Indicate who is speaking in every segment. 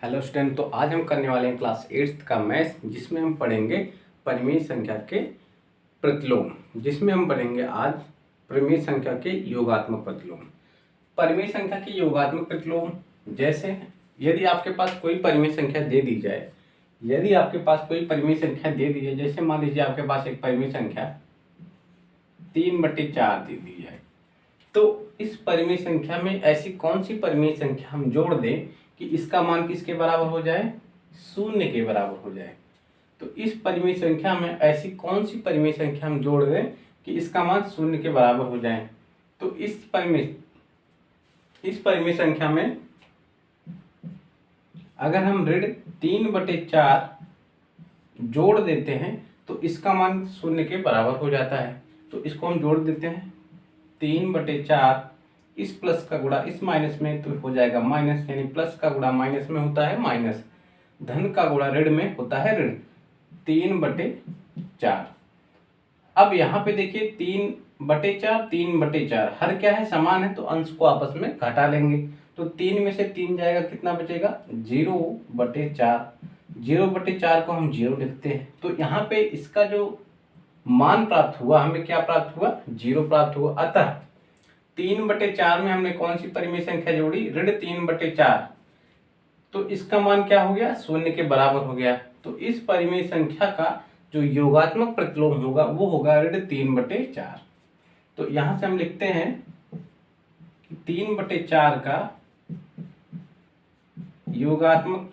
Speaker 1: Hello student. तो आज हम करने वाले हैं क्लास 8th का मैथ्स, जिसमें हम पढ़ेंगे परिमेय संख्या के प्रतिलोम। जिसमें हम पढ़ेंगे आज परिमेय संख्या के योगात्मक प्रतिलोम। परिमेय संख्या के योगात्मक प्रतिलोम, जैसे यदि आपके पास कोई परिमेय संख्या दे दी जाए, जैसे मान लीजिए आपके पास एक परिमेय संख्या 3/4 दे दी जाए, तो इस परिमेय संख्या में ऐसी कौन सी परिमेय संख्या हम जोड़ दें कि इसका मान किसके बराबर हो जाए, शून्य के बराबर हो जाए। तो इस परिमेय संख्या में ऐसी कौन सी परिमेय संख्या हम जोड़ दें कि इसका मान शून्य के बराबर हो जाए। तो इस परिमेय संख्या में अगर हम ऋण 3/4 जोड़ देते हैं तो इसका मान शून्य के बराबर हो जाता है। तो इसको हम जोड़ देते हैं, 3/4 इस प्लस का गुणा इस माइनस में तो हो जाएगा माइनस, यानी प्लस का गुणा माइनस में होता है माइनस, धन का गुणा ऋण में होता है ऋण। 3/4। अब यहाँ पे देखिए 3/4 हर क्या है, समान है, तो अंश को आपस में घटा लेंगे। तो 3 में से 3 जाएगा, कितना बचेगा, 0/4। 0/4 को हम 0 लिखते हैं। तो यहाँ पे इसका जो मान प्राप्त हुआ, हमें क्या प्राप्त हुआ, 0 प्राप्त हुआ। अतः 3/4 में हमने कौन सी परिमेय संख्या जोड़ी, ऋण 3/4, तो इसका मान क्या हो गया, शून्य के बराबर हो गया। तो इस परिमेय संख्या का जो योगात्मक प्रतिलोम होगा वो होगा ऋण 3/4। तो यहां से हम लिखते हैं कि 3/4 का योगात्मक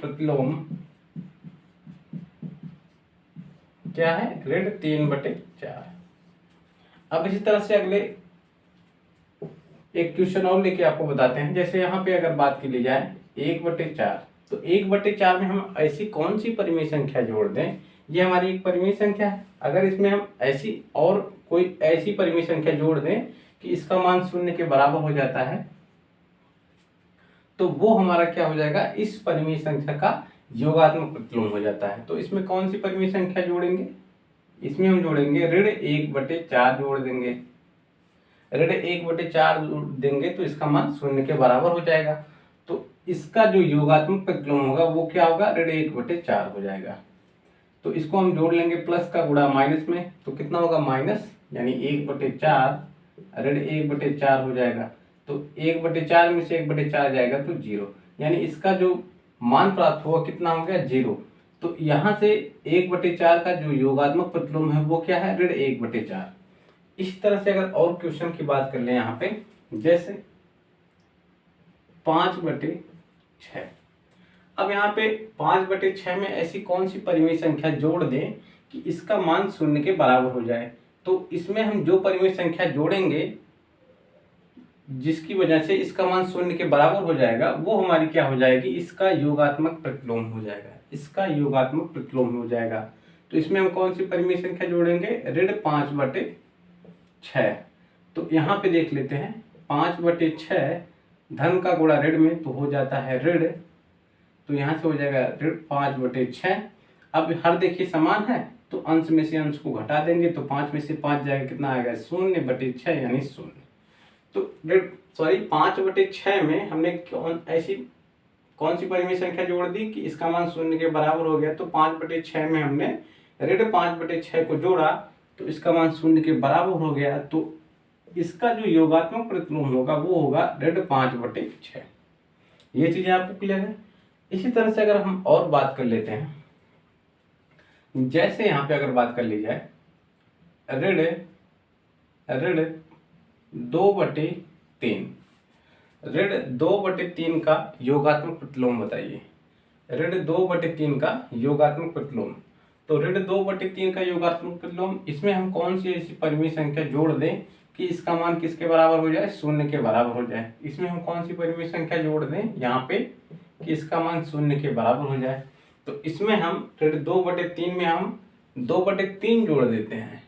Speaker 1: प्रतिलोम क्या है, ऋण 3/4। अब इसी तरह से अगले एक क्वेश्चन और लेके आपको बताते हैं। जैसे यहाँ पे अगर बात की ली जाए 1/4, तो 1/4 में हम ऐसी कौन सी परिमेय संख्या जोड़ दें, ये हमारी एक परिमेय संख्या है। अगर इसमें हम ऐसी और कोई ऐसी परिमेय संख्या जोड़ दें कि इसका मान शून्य के बराबर हो जाता है, तो वो हमारा क्या हो जाएगा, इस परिमेय संख्या का योगात्मक प्रतिलोम हो जाता है। तो इसमें कौन सी परिमेय संख्या जोड़ेंगे, इसमें हम जोड़ेंगे ऋण 1/4 जोड़ देंगे। ऋण 1/4 देंगे तो इसका मान शून्य के बराबर हो जाएगा। तो इसका जो योगात्मक प्रतिलोम होगा वो क्या होगा, ऋण 1/4 हो जाएगा। तो इसको हम जोड़ लेंगे प्लस का गुणा माइनस में, तो कितना होगा माइनस, यानी 1/4 ऋण 1/4 हो जाएगा। तो 1/4 में से 1/4 जाएगा तो 0, यानी इसका जो मान प्राप्त हुआ कितना हो गया, 0। तो यहाँ से 1/4 का जो योगात्मक प्रतिलोम है वो क्या है, ऋण 1/4। इस तरह से अगर और क्वेश्चन की बात कर ले यहाँ पे, जैसे 5/6। अब यहाँ पे 5/6 में ऐसी कौन सी परिमेय संख्या जोड़ दें कि इसका मान शून्य के बराबर हो जाए। तो इसमें हम जो परिमेय संख्या जोड़ेंगे जिसकी वजह से इसका मान शून्य के बराबर हो जाएगा, वो हमारी क्या हो जाएगी, इसका योगात्मक प्रतिलोम हो जाएगा। तो इसमें हम कौन सी परिमेय संख्या जोड़ेंगे, ऋण 5/6। तो यहाँ पे देख लेते हैं, 5/6 धन का गुणा ऋण में तो हो जाता है ऋण, तो यहाँ से हो जाएगा ऋण 5/6। अब हर देखिए समान है, तो अंश में से अंश को घटा देंगे, तो 5 में से 5 जाएगा, कितना आएगा, 0/6, यानी 0। तो 5/6 में हमने ऐसी कौन सी परिमेय संख्या जोड़ दी कि इसका मान शून्य के बराबर हो गया। तो 5/6 में हमने ऋण 5/6 को जोड़ा तो इसका मान शून्य के बराबर हो गया। तो इसका जो योगात्मक प्रतिलोम होगा वो होगा ऋण 5/6। ये चीजें आपको क्लियर है। इसी तरह से अगर हम और बात कर लेते हैं, जैसे यहाँ पे अगर बात कर ली जाए ऋण 2/3, ऋण 2/3 का योगात्मक प्रतिलोम बताइए। ऋण 2/3 का योगात्मक प्रतिलोम, तो ऋण 2/3 का योगात्मक प्रतिलोम, इसमें हम कौन सी ऐसी परिमेय संख्या जोड़ दें कि इसका मान किसके बराबर हो जाए, शून्य के बराबर हो जाए। इसमें हम कौन सी परिमेय संख्या जोड़ दें यहाँ पे कि इसका मान शून्य के बराबर हो जाए। तो इसमें हम ऋण 2/3 में हम 2/3 जोड़ देते हैं,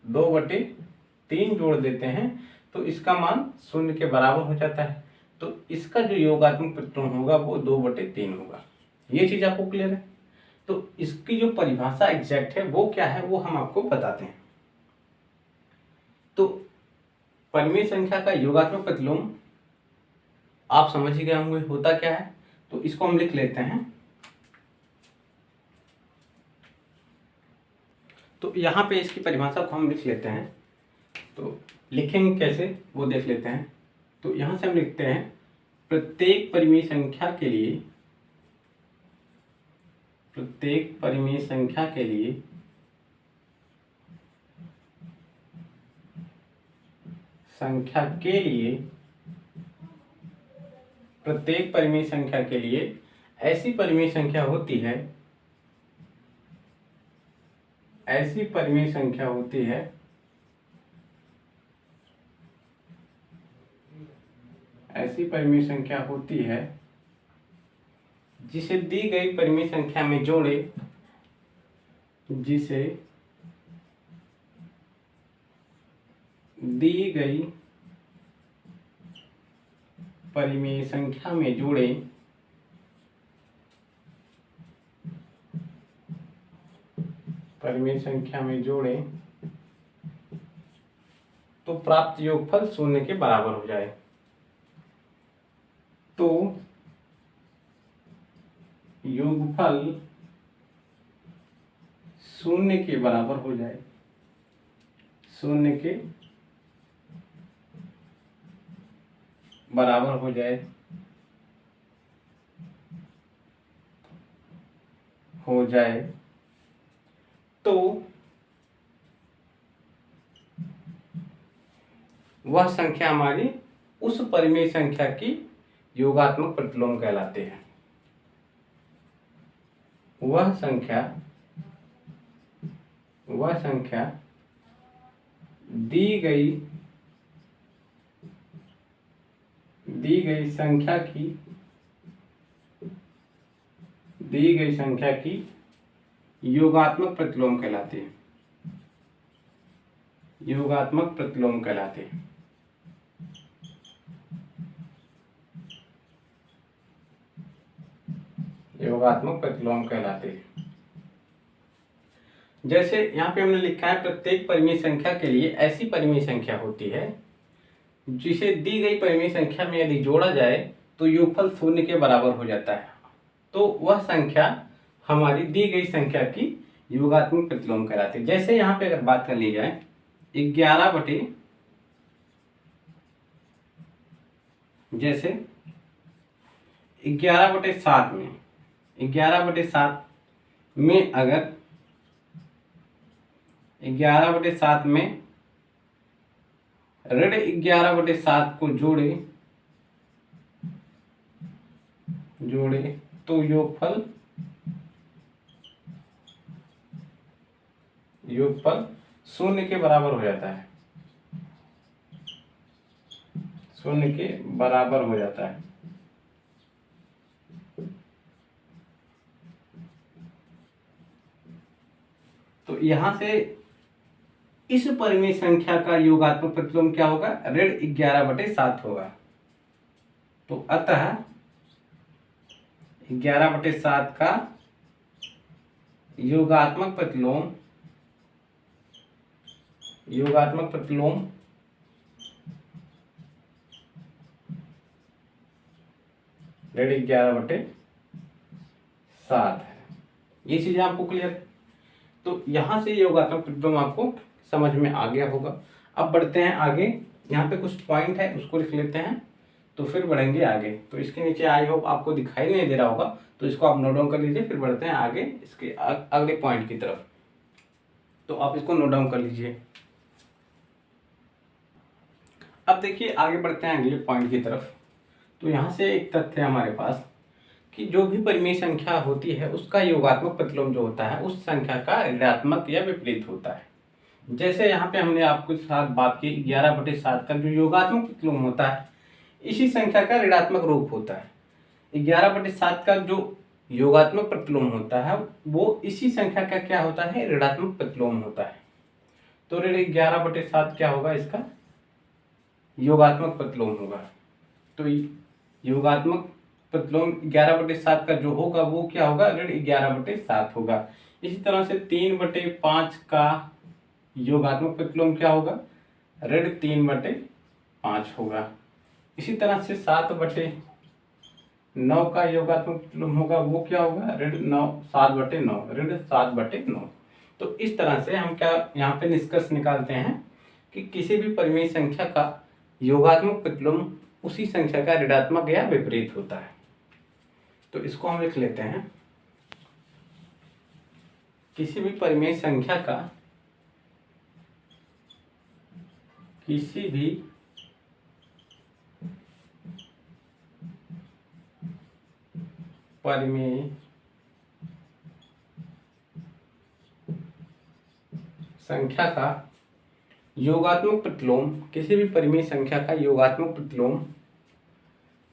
Speaker 1: 2/3 जोड़ देते हैं, तो इसका मान शून्य के बराबर हो जाता है। तो इसका जो योगात्मक प्रतिलोम होगा वो 2/3 होगा। ये चीज आपको क्लियर है। तो इसकी जो परिभाषा एग्जैक्ट है वो क्या है, वो हम आपको बताते हैं। तो परिमेय संख्या का योगात्मक प्रतिलोम आप समझ ही गए होंगे होता क्या है। तो इसको हम लिख लेते हैं। तो यहाँ पे इसकी परिभाषा को हम लिख लेते हैं। तो लिखेंगे कैसे वो देख लेते हैं। तो यहाँ से हम लिखते हैं प्रत्येक परिमेय संख्या के लिए, प्रत्येक परिमेय संख्या के लिए प्रत्येक परिमेय संख्या के लिए ऐसी परिमेय संख्या होती है, ऐसी परिमेय संख्या होती है ऐसी परिमेय संख्या होती है जिसे दी गई परिमेय संख्या में जोड़े, जिसे दी गई परिमेय संख्या में जोड़े तो प्राप्त योगफल शून्य के बराबर हो जाए। तो योगफल शून्य के बराबर हो जाए, शून्य के बराबर हो जाए, तो वह संख्या हमारी उस परिमेय संख्या की योगात्मक प्रतिलोम कहलाते हैं। वह संख्या दी गई संख्या की योगात्मक प्रतिलोम कहलाते हैं, योगात्मक प्रतिलोम कहलाते हैं। योगात्मक प्रतिलोम कहलाते हैं। जैसे यहाँ पे हमने लिखा है प्रत्येक परिमेय संख्या के लिए ऐसी परिमेय संख्या होती है जिसे दी गई परिमेय संख्या में यदि जोड़ा जाए तो योगफल शून्य के बराबर हो जाता है। तो वह संख्या हमारी दी गई संख्या की योगात्मक प्रतिलोम कहलाती है। जैसे यहाँ पे अगर बात कर ली जाए 11/7 में अगर 11/7 में ऋण 11/7 को जोड़े तो योगफल शून्य के बराबर हो जाता है, शून्य के बराबर हो जाता है। तो यहां से इस परिमेय संख्या का योगात्मक प्रतिलोम क्या होगा, ऋण 11/7 होगा। तो अतः 11/7 का योगात्मक प्रतिलोम ऋण 11/7 है। ये चीजें आपको क्लियर। तो यहां से योगात्मक प्रतिलोम आपको समझ में आ गया होगा। अब बढ़ते हैं आगे। यहाँ पे कुछ पॉइंट है उसको लिख लेते हैं तो फिर बढ़ेंगे आगे। तो इसके नीचे आई होप आपको दिखाई नहीं दे रहा होगा, तो इसको आप नोट डाउन कर लीजिए। फिर बढ़ते हैं आगे इसके अगले पॉइंट की तरफ। तो आप इसको नोट डाउन कर लीजिए। अब देखिए आगे बढ़ते हैं अगले पॉइंट की तरफ। तो यहाँ से एक तथ्य है हमारे पास कि जो भी परिमेय संख्या होती है उसका योगात्मक प्रतिलोम जो होता है उस संख्या का ऋणात्मक या विपरीत होता है। जैसे यहाँ पे हमने आपके साथ बात की 11/7 का जो योगात्मक प्रतिलोम होता है इसी संख्या का ऋणात्मक रूप होता है। 11/7 का जो योगात्मक प्रतिलोम होता है वो इसी संख्या का क्या होता है, ऋणात्मक प्रतिलोम होता है। तो ऋण 11/7 क्या होगा, इसका योगात्मक प्रतिलोम होगा। तो योगात्मक प्रतिलोम 11/7 का जो होगा वो क्या होगा, ऋण 11/7 होगा। इसी तरह से 3/5 का योगात्मक प्रतिलोम क्या होगा, ऋण 3/5 होगा। इसी तरह से 7/9 का योगात्मक प्रतिलोम होगा, वो क्या होगा, ऋण 9, 7/9, ऋण 7/9। तो इस तरह से हम क्या यहाँ पे निष्कर्ष निकालते हैं कि किसी भी परिमेय संख्या का योगात्मक प्रतिलोम उसी संख्या का ऋणात्मक या विपरीत होता है। तो इसको हम लिख लेते हैं, किसी भी परिमेय संख्या का किसी भी परिमेय संख्या का योगात्मक प्रतिलोम, किसी भी परिमेय संख्या का योगात्मक प्रतिलोम,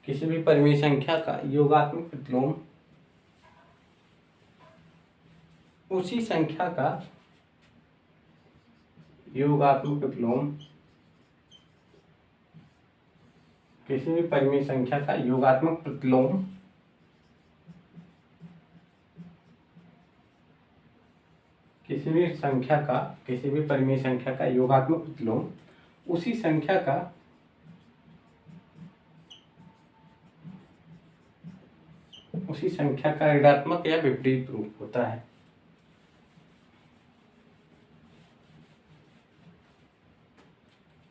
Speaker 1: किसी भी परिमेय संख्या का योगात्मक प्रतिलोम उसी संख्या का योगात्मक प्रतिलोम, किसी भी परिमेय संख्या का योगात्मक प्रतिलोम किसी भी परिमेय संख्या का योगात्मक प्रतिलोम उसी संख्या का ऋणात्मक या विपरीत रूप होता है।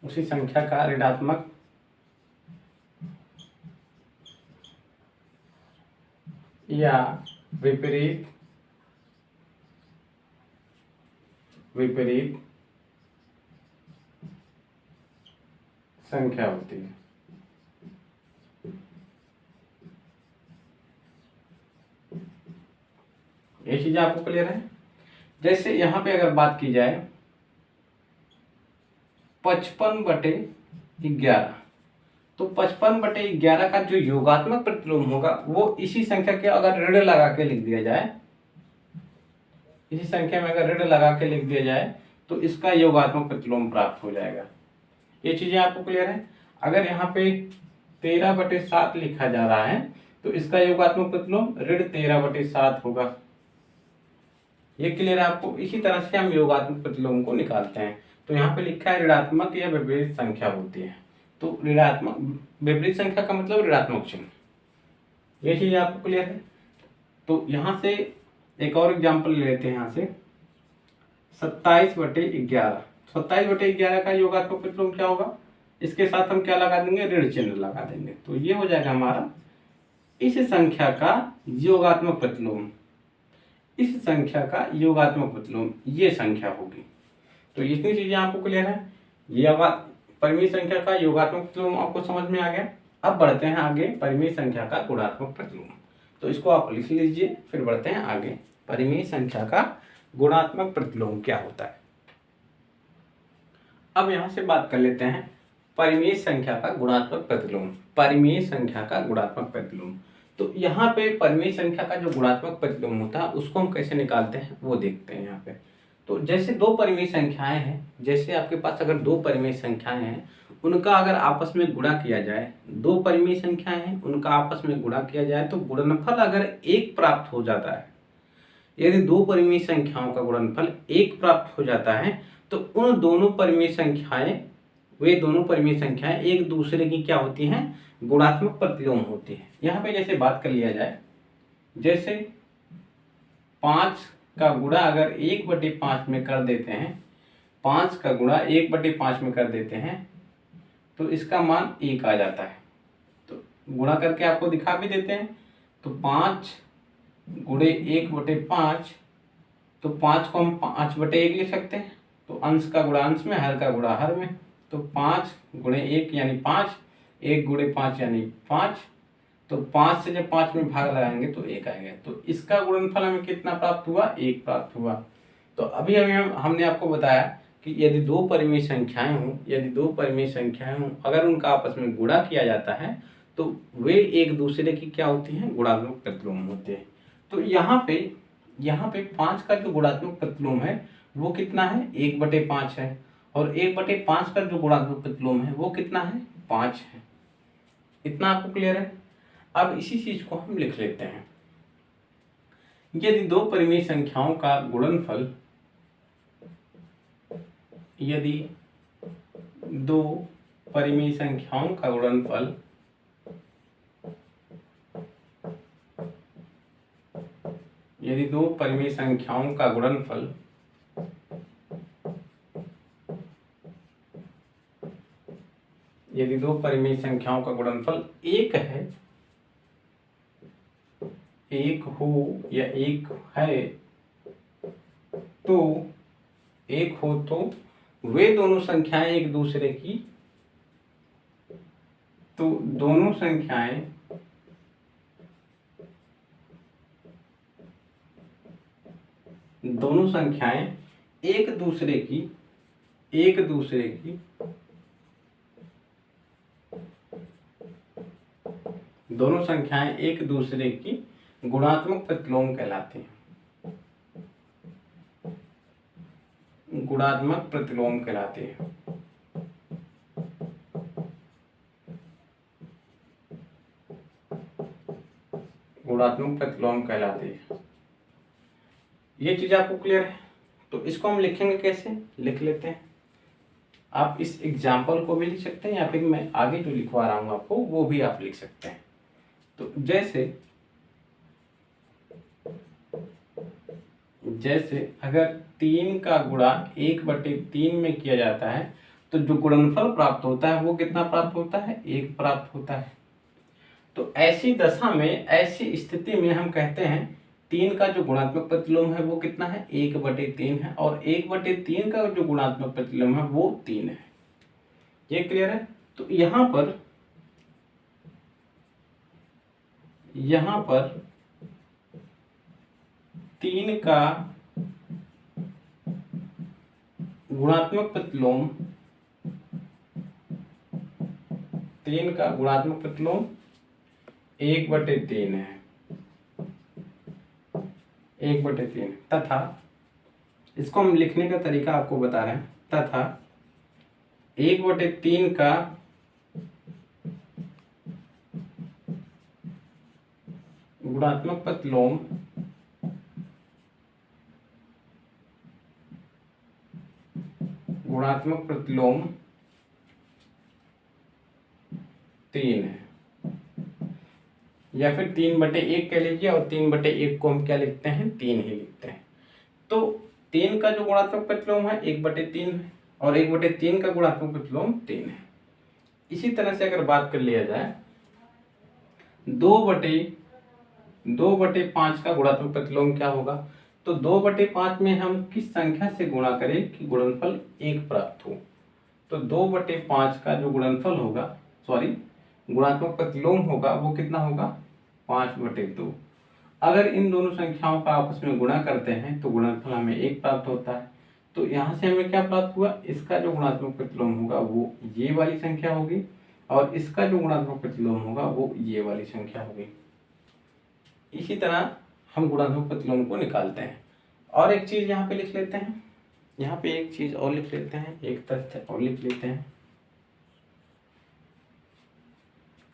Speaker 1: उसी संख्या का ऋणात्मक या विपरीत संख्या होती है। ये चीज आपको क्लियर है। जैसे यहाँ पे अगर बात की जाए 55/11, तो 55/11 का जो योगात्मक प्रतिलोम होगा वो इसी संख्या के अगर ऋण लगा के लिख दिया जाए, इसी संख्या में अगर ऋण लगा के लिख दिया जाए तो इसका योगात्मक प्रतिलोम प्राप्त हो जाएगा। ये चीजें आपको क्लियर है। अगर यहाँ पे 13/7 लिखा जा रहा है तो इसका योगात्मक प्रतिलोम ऋण 13/7 होगा। ये क्लियर है आपको। इसी तरह से हम योगात्मक प्रतिलोम को निकालते हैं। तो यहाँ पे लिखा है ऋणात्मक या विपरीत संख्या होती है। तो ऋणात्मक, विपरीत संख्या का मतलब ऋणात्मक चिन्ह। ये चीज आपको क्लियर है। तो यहाँ से एक और एग्जाम्पल ले लेते हैं। यहाँ से 27/11, 27/11 का योगात्मक प्रतिलोम क्या होगा, इसके साथ हम क्या लगा देंगे, ऋण चिन्ह लगा देंगे। तो ये हो जाएगा हमारा इस संख्या का योगात्मक प्रतिलोम, इस संख्या का योगात्मक प्रतिलोम ये संख्या होगी। तो इतनी चीजें आपको क्लियर है। ये परिमेय संख्या का योगात्मक प्रतिलोम आपको समझ में आ गया। अब बढ़ते हैं आगे परिमेय संख्या का गुणात्मक प्रतिलोम। तो इसको आप लिख लीजिए, फिर बढ़ते हैं आगे। परिमेय संख्या का गुणात्मक प्रतिलोम क्या होता है। अब यहां से बात कर लेते हैं परिमेय संख्या का गुणात्मक प्रतिलोम। परिमेय संख्या का गुणात्मक प्रतिलोम, तो यहाँ पे परिमेय संख्या का जो गुणात्मक प्रतिलोम होता है उसको हम कैसे निकालते हैं वो देखते हैं। यहाँ पे तो जैसे दो परिमेय संख्याएं हैं, जैसे आपके पास अगर दो परिमेय संख्याएं हैं उनका अगर आपस में गुणा किया जाए, दो परिमेय संख्याएं हैं उनका आपस में गुणा किया जाए तो गुणनफल अगर 1 प्राप्त हो जाता है, यदि दो परिमेय संख्याओं का गुणनफल 1 प्राप्त हो जाता है तो उन दोनों परिमेय संख्याएं, वे दोनों परिमेय संख्याएं एक दूसरे की क्या होती हैं, गुणात्मक प्रतिलोम होती है। यहाँ पे जैसे बात कर लिया जाए, जैसे 5 का गुणा अगर 1/5 में कर देते हैं, 5 का गुणा 1/5 में कर देते हैं तो इसका मान 1 आ जाता है। तो गुणा करके आपको दिखा भी देते हैं। तो 5 गुणे 1/5, तो 5 को हम 5/1 लिख सकते हैं। तो अंश का गुणा अंश में, हर का गुणा हर में। तो 5 गुणे 1 यानी 5, 1 गुणे 5 यानी 5। तो 5 से जब 5 में भाग लगाएंगे तो 1 आएगा। तो इसका गुणनफल हमें कितना प्राप्त हुआ, 1 प्राप्त हुआ। तो अभी हमने आपको बताया कि यदि दो परिमेय संख्याएं हों, अगर उनका आपस में गुणा किया जाता है तो वे एक दूसरे की क्या होती हैं, गुणात्मक प्रतिलोम होते हैं। तो यहाँ पे 5 का जो गुणात्मक प्रतिलोम है वो कितना है, 1/5 है। और 1/5 का जो गुणात्मक प्रतिलोम है वो कितना है, 5 है। इतना आपको क्लियर है। अब इसी चीज को हम लिख लेते हैं। यदि दो परिमेय संख्याओं का गुणनफल, यदि दो परिमेय संख्याओं का गुणनफल यदि दो परिमेय संख्याओं का गुणनफल यदि दो परिमेय संख्याओं का गुणनफल एक है, एक हो या एक है, तो एक हो तो वे दोनों संख्याएं एक दूसरे की, तो दोनों संख्याएं एक दूसरे की दोनों संख्याएं एक दूसरे की गुणात्मक प्रतिलोम कहलाती हैं। गुणात्मक प्रतिलोम कहलाती है। गुणात्मक प्रतिलोम कहलाती है। ये चीज आपको क्लियर है? तो इसको हम लिखेंगे कैसे, लिख लेते हैं। आप इस एग्जाम्पल को भी लिख सकते हैं या फिर मैं आगे जो लिखवा रहा हूं आपको वो भी आप लिख सकते हैं। तो जैसे अगर 3 का गुणा 1/3 में किया जाता है तो जो गुणनफल प्राप्त होता है वो कितना प्राप्त होता है, 1 प्राप्त होता है। तो ऐसी दशा में, ऐसी स्थिति में हम कहते हैं 3 का जो गुणात्मक प्रतिलोम है वो कितना है, 1/3 है, और 1/3 का जो गुणात्मक प्रतिलोम है वो 3 है। ये क्लियर है? तो यहाँ पर 3 का गुणात्मक प्रतिलोम 1/3 है, 1/3, तथा इसको हम लिखने का तरीका आपको बता रहे हैं। तथा 1/3 का गुणात्मक प्रतिलोम 3 है, या फिर 3/1 कह लीजिए, और 3/1 को हम क्या लिखते हैं, 3 ही लिखते हैं। तो 3 का जो गुणात्मक प्रतिलोम है 1/3 है, और 1/3 का गुणात्मक प्रतिलोम 3 है। इसी तरह से अगर बात कर लिया जाए 2/5 का गुणात्मक प्रतिलोम क्या होगा, तो 2/5 में हम किस संख्या से गुणा करें कि गुणनफल 1 प्राप्त हो। तो 2/5 का जो गुणनफल होगा, गुणात्मक प्रतिलोम होगा वो कितना होगा, 5/2। अगर इन दोनों संख्याओं का आपस में गुणा करते हैं तो गुणनफल हमें 1 प्राप्त होता है। तो यहाँ से हमें क्या प्राप्त हुआ, इसका जो गुणात्मक प्रतिलोम होगा वो ये वाली संख्या होगी, और इसका जो गुणात्मक प्रतिलोम होगा वो ये वाली संख्या होगी। इसी तरह हम गुणात्मक प्रतिलोम को निकालते हैं। और एक चीज यहाँ पे लिख लेते हैं, यहाँ पे एक चीज और लिख लेते हैं, एक तथ्य और लिख लेते हैं।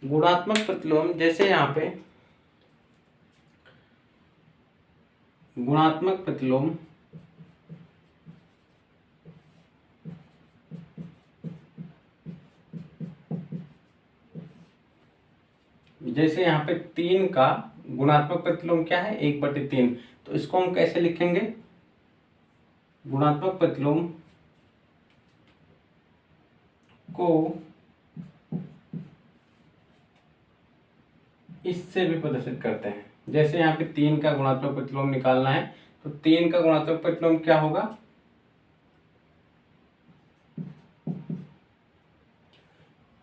Speaker 1: गुणात्मक प्रतिलोम, जैसे यहाँ पे गुणात्मक प्रतिलोम जैसे यहाँ पे 3 का गुणात्मक प्रतिलोम क्या है, 1/3। तो इसको हम कैसे लिखेंगे, गुणात्मक प्रतिलोम को इससे भी प्रदर्शित करते हैं। जैसे यहाँ पे 3 का गुणात्मक प्रतिलोम निकालना है, तो 3 का गुणात्मक प्रतिलोम क्या होगा,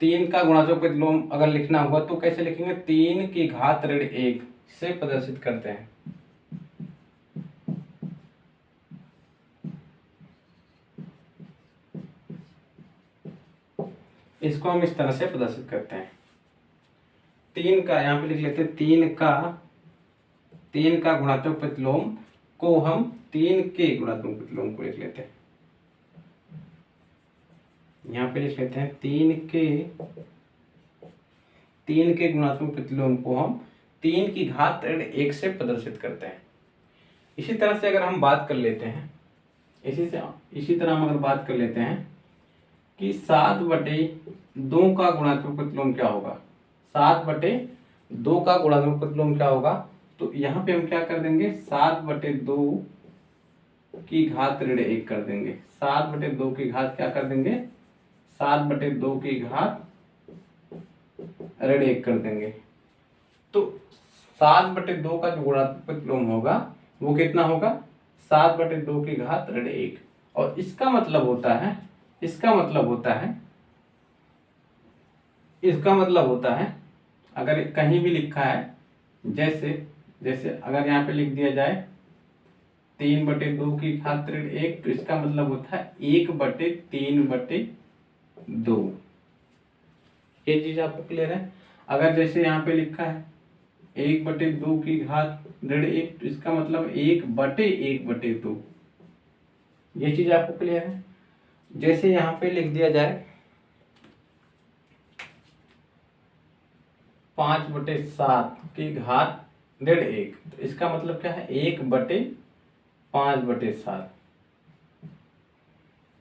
Speaker 1: 3 का गुणात्मक प्रतिलोम अगर लिखना होगा तो कैसे लिखेंगे, 3 की घात ऋण 1 से प्रदर्शित करते हैं। इसको हम इस तरह से प्रदर्शित करते हैं। 3 का यहाँ पे लिख लेते हैं, 3 का गुणात्मक प्रतिलोम को हम 3 के गुणात्मक प्रतिलोम को लिख लेते हैं। यहाँ पे लिख लेते हैं 3 के गुणात्मक प्रतिलोम को हम 3 की घात ऋण 1 से प्रदर्शित करते हैं। इसी तरह से अगर हम बात कर लेते हैं, इसी तरह हम अगर बात कर लेते हैं कि 7/2 का गुणात्मक प्रतिलोम क्या होगा, 7/2 का गुणात्मक प्रतिलोम क्या होगा, तो यहाँ पे हम क्या कर देंगे, 7/2 की घात ऋण 1 कर देंगे। 7/2 की घात क्या कर देंगे, 7/2 की घात ऋण 1 कर देंगे। तो 7/2 का जो गुणात्मक प्रतिलोम होगा वो कितना होगा, 7/2 की घात ऋण 1। और इसका मतलब होता है, इसका मतलब होता है अगर कहीं भी लिखा है, जैसे अगर यहाँ पे लिख दिया जाए 3/2 की घात ऋण 1, तो इसका मतलब होता है 1/3/2। ये चीज आपको क्लियर है। अगर जैसे यहाँ पे लिखा है 1/2 की घात ऋण 1, तो इसका मतलब 1/1/2। ये चीज आपको क्लियर है। जैसे यहाँ पे लिख दिया जाए 5/7 की घात ऋण 1, तो इसका मतलब क्या है, 1/5/7।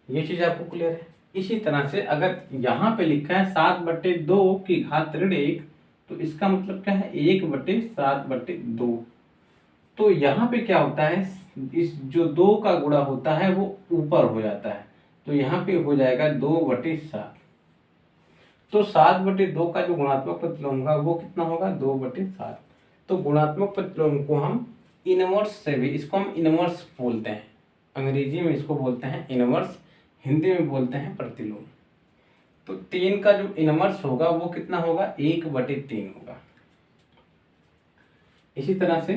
Speaker 1: ये चीज आपको क्लियर है। इसी तरह से अगर यहाँ पे लिखा है 7/2 की घात ऋण 1, तो इसका मतलब क्या है, 1/7/2। तो यहाँ पे क्या होता है, इस जो 2 का गुणा होता है वो ऊपर हो जाता है, तो यहाँ पे हो जाएगा 2/7। तो 7/2 का जो गुणात्मक प्रतिलोम होगा वो कितना होगा, 2/7। तो गुणात्मक प्रतिलोम को हम इनवर्स से भी, इसको हम इनवर्स बोलते हैं, अंग्रेजी में इसको बोलते हैं इनवर्स, हिंदी में बोलते हैं प्रतिलोम। तो 3 का जो इनवर्स होगा वो कितना होगा, 1/3 होगा। इसी तरह से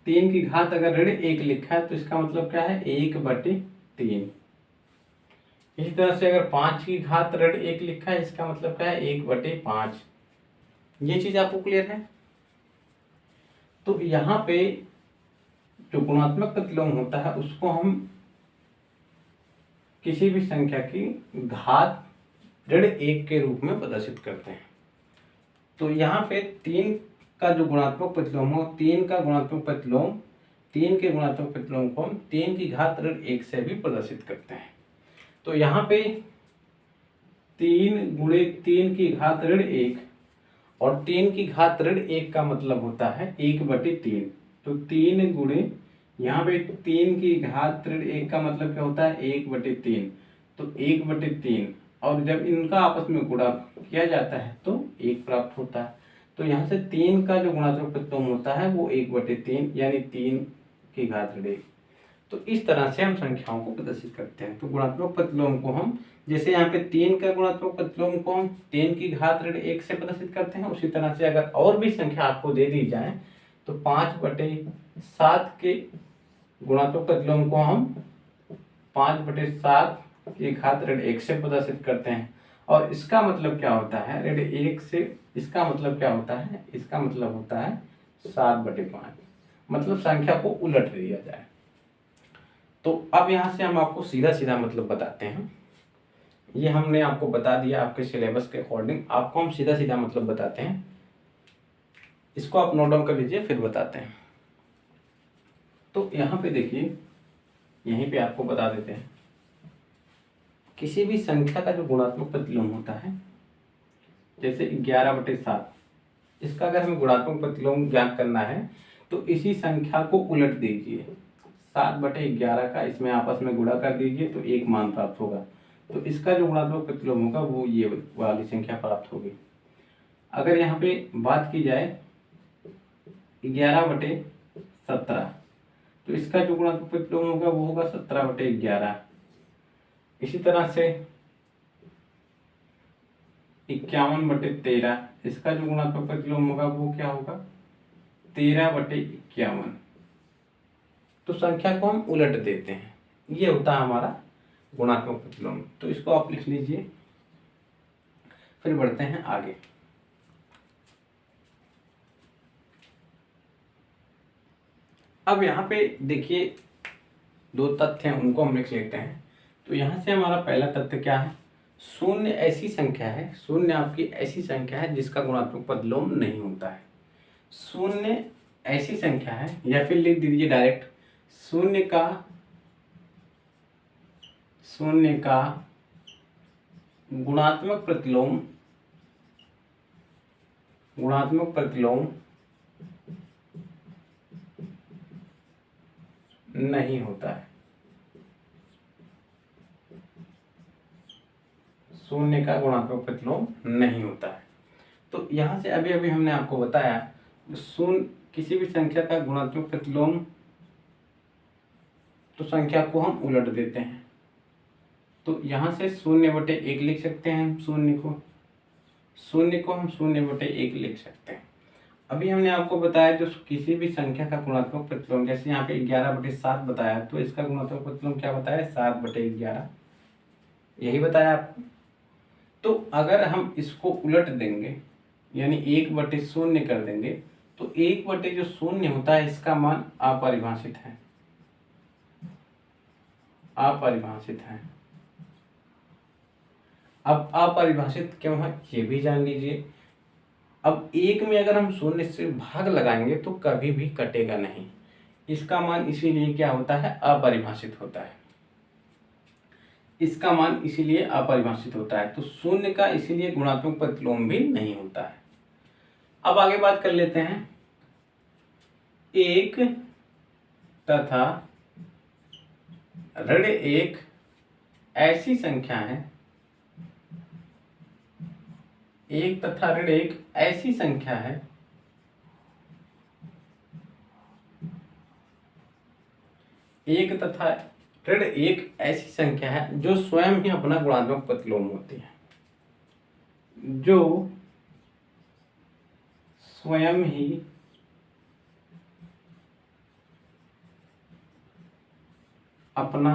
Speaker 1: 3 की घात अगर ऋण 1 लिखा है तो इसका मतलब क्या है, 1/3। इसी तरह से अगर 5 की घात ऋण 1 लिखा है, इसका मतलब क्या है, 1/5। ये चीज आपको क्लियर है। तो यहाँ पे जो गुणात्मक प्रतिलोम होता है उसको हम किसी भी संख्या की घात ऋण 1 के रूप में प्रदर्शित करते हैं। तो यहाँ पे 3 का जो गुणात्मक प्रतिलोम हो, 3 का गुणात्मक प्रतिलोम, 3 के गुणात्मक प्रतिलोम को हम 3 की घात ऋण 1 से भी प्रदर्शित करते हैं। तो यहाँ पे 3 गुणे 3 की घात ऋण 1 और 3 की घात ऋण 1 का मतलब होता है 1/3। तो 3 गुणे, यहाँ पे 3 की घात ऋण 1 का मतलब क्या होता है, 1/3। तो 1/3, और जब इनका आपस में गुणा किया जाता है तो 1 प्राप्त होता है। तो यहाँ से 3 का जो गुणात्मक प्रतिलोम होता है वो 1/3 यानी 3 की घात ऋण 1। तो इस तरह से हम संख्याओं को प्रदर्शित करते हैं। तो गुणात्मक प्रतिलोम को हम, जैसे यहाँ पे 3 का गुणात्मक प्रतिलोम को हम 3 की घात ऋण 1 से प्रदर्शित करते हैं, उसी तरह से अगर और भी संख्या आपको दे दी जाए तो 5/7 के गुणात्मक प्रतिलोम को हम 5/7 की घात ऋण 1 से प्रदर्शित करते हैं। और इसका मतलब क्या होता है, ऋण 1 से, इसका मतलब क्या होता है, इसका मतलब होता है 7/5, मतलब संख्या को उलट दिया जाए। तो अब यहाँ से हम आपको सीधा सीधा मतलब बताते हैं। ये हमने आपको बता दिया आपके सिलेबस के अकॉर्डिंग, आपको हम सीधा सीधा मतलब बताते हैं। इसको आप नोट डाउन कर लीजिए, फिर बताते हैं। तो यहाँ पे देखिए, यहीं पे आपको बता देते हैं, किसी भी संख्या का जो गुणात्मक प्रतिलोम होता है, जैसे 11/7, इसका अगर हमें गुणात्मक प्रतिलोम ज्ञात करना है तो इसी संख्या को उलट दीजिए, 7/11 का इसमें आपस में गुणा कर दीजिए तो 1 मान प्राप्त होगा। तो इसका जो गुणात्मक प्रतिलोम होगा वो ये वाली संख्या प्राप्त होगी। अगर यहाँ पे बात की जाए 11/17, तो इसका जो गुणात्मक प्रतिलोम होगा वो होगा 17/11। इसी तरह से 51/13, इसका जो गुणात्मक प्रतिलोम होगा वो क्या होगा, 13/51। तो संख्या को हम उलट देते हैं, ये होता है हमारा गुणात्मक प्रतिलोम। तो इसको आप लिख लीजिए, फिर बढ़ते हैं आगे। अब यहाँ पे देखिए 2 तथ्य हैं, उनको हम लिख लेते हैं। तो यहाँ से हमारा पहला तथ्य क्या है, शून्य ऐसी संख्या है, शून्य आपकी ऐसी संख्या है जिसका गुणात्मक प्रतिलोम नहीं होता है। शून्य ऐसी संख्या है, या फिर लिख दीजिए डायरेक्ट, शून्य का गुणात्मक प्रतिलोम नहीं होता है, शून्य का गुणात्मक प्रतिलोम नहीं होता है। तो यहाँ से अभी अभी हमने आपको बताया शून्य किसी भी संख्या का गुणात्मक प्रतिलोम, तो संख्या को हम उलट देते हैं। तो यहाँ से 0/1 लिख सकते हैं हम, शून्य को हम 0/1 लिख सकते हैं। अभी हमने आपको बताया जो किसी भी संख्या का गुणात्मक प्रतिलोम, जैसे यहाँ पे 11/7 बताया, तो इसका गुणात्मक प्रतिलोम क्या बताया, 7/11, यही बताया आपको। तो अगर हम इसको उलट देंगे यानी 1/0 कर देंगे, तो 1/0 होता है, इसका मान अपरिभाषित है, अपरिभाषित है। अब अपरिभाषित क्यों है ये भी जान लीजिए। अब 1 में अगर हम 0 से भाग लगाएंगे तो कभी भी कटेगा नहीं, इसका मान इसीलिए क्या होता है, अपरिभाषित होता है, इसका मान इसीलिए अपरिभाषित होता है। तो 0 का इसीलिए गुणात्मक प्रतिलोम भी नहीं होता है। अब आगे बात कर लेते हैं, 1 तथा -1 ऐसी संख्या है, 1 तथा -1 ऐसी संख्या है 1 तथा -1 ऐसी संख्या है जो स्वयं ही अपना गुणात्मक प्रतिलोम होती है, जो स्वयं ही अपना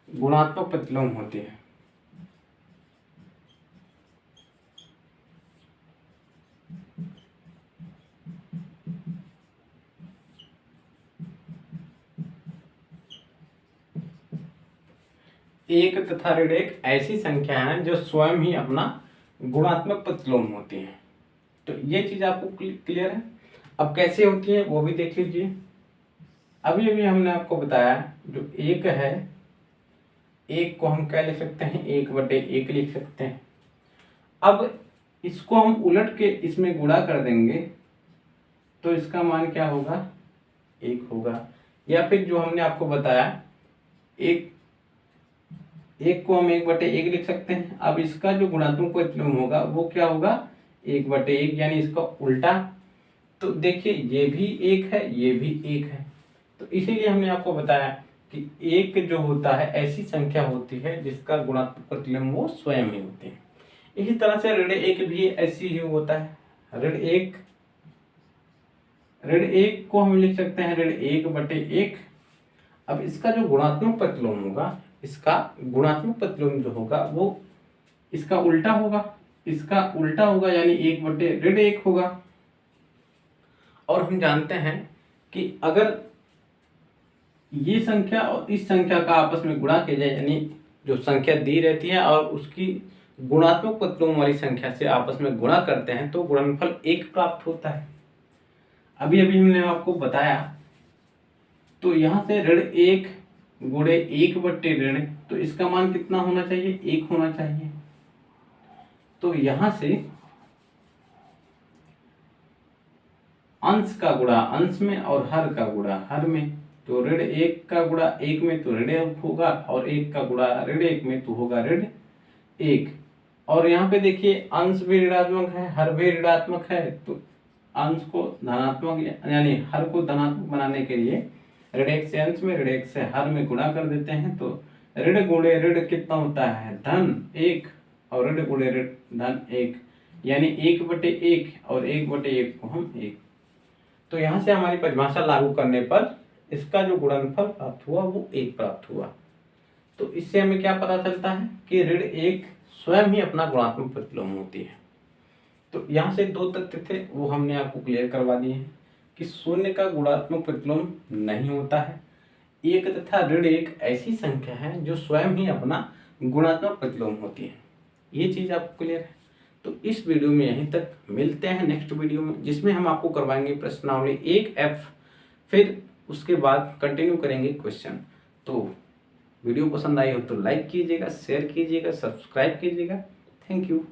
Speaker 1: गुणात्मक प्रतिलोम होती है। एक तथा -1 ऐसी संख्या है जो स्वयं ही अपना गुणात्मक प्रतिलोम होती है। तो ये चीज आपको क्लियर है। अब कैसे होती है वो भी देख लीजिए। अभी अभी हमने आपको बताया जो 1 है, 1 को हम क्या लिख सकते हैं, 1/1 लिख सकते हैं। अब इसको हम उलट के इसमें गुणा कर देंगे तो इसका मान क्या होगा, 1 होगा। या फिर जो हमने आपको बताया 1 को हम 1/1 लिख सकते हैं। अब इसका जो गुणात्मक प्रतिलोम होगा वो क्या होगा, 1/1, यानी इसका उल्टा। तो देखिए ये भी 1 है, ये भी 1 है। तो इसीलिए हमने आपको बताया कि 1 जो होता है ऐसी संख्या होती है जिसका गुणात्मक प्रतिलोम वो स्वयं ही होते हैं। इसी तरह से -1 भी ऐसी ही होता है। ऋण 1 को हम लिख सकते हैं ऋण 1/1। अब इसका जो गुणात्मक प्रतिलोम होगा, इसका गुणात्मक प्रतिलोम जो होगा वो इसका उल्टा होगा, इसका उल्टा होगा, यानी 1/1 होगा। और हम जानते हैं कि अगर ये संख्या और इस संख्या का आपस में गुणा किया जाए, यानी जो संख्या दी रहती है और उसकी गुणात्मक प्रतिलोम वाली संख्या से आपस में गुणा करते हैं तो गुणनफल 1 प्राप्त होता है। अभी अभी हमने आपको बताया। तो यहाँ से ऋण 1 गुणे 1/ऋण, तो इसका मान कितना होना चाहिए, 1 होना चाहिए। तो यहाँ से अंश का गुणा अंश में और हर का गुणा हर में, तो ऋण 1 का गुणा 1 में तो ऋण होगा, और 1 का गुणा ऋण 1 में तो होगा ऋण 1। और यहाँ पे देखिए अंश भी ऋणात्मक है, हर भी ऋणात्मक है, तो अंश को धनात्मक यानी हर को धनात्मक बनाने के लिए ऋण 1 से अंश में, ऋण 1 से हर में गुणा कर देते हैं। तो ऋण गुणे ऋण कितना होता है, धन 1, और ऋण गुणे ऋण धन 1, यानी 1/1, और 1/1 को हम 1। तो यहाँ से हमारी परिभाषा लागू करने पर इसका जो गुणनफल प्राप्त हुआ वो 1 प्राप्त हुआ। तो इससे हमें क्या पता चलता है कि ऋण 1 स्वयं ही अपना गुणात्मक प्रतिलोम होती है। तो यहाँ से 2 तथ्य थे वो हमने आपको क्लियर करवा दिए हैं कि 0 का गुणात्मक प्रतिलोम नहीं होता है, 1 तथा ऋण 1 ऐसी संख्या है जो स्वयं ही अपना गुणात्मक प्रतिलोम होती है। ये चीज़ आपको क्लियर है। तो इस वीडियो में यहीं तक, मिलते हैं नेक्स्ट वीडियो में जिसमें हम आपको करवाएंगे प्रश्नावली 1F, फिर उसके बाद कंटिन्यू करेंगे क्वेश्चन। तो वीडियो पसंद आई हो तो लाइक कीजिएगा, शेयर कीजिएगा, सब्सक्राइब कीजिएगा। Thank you.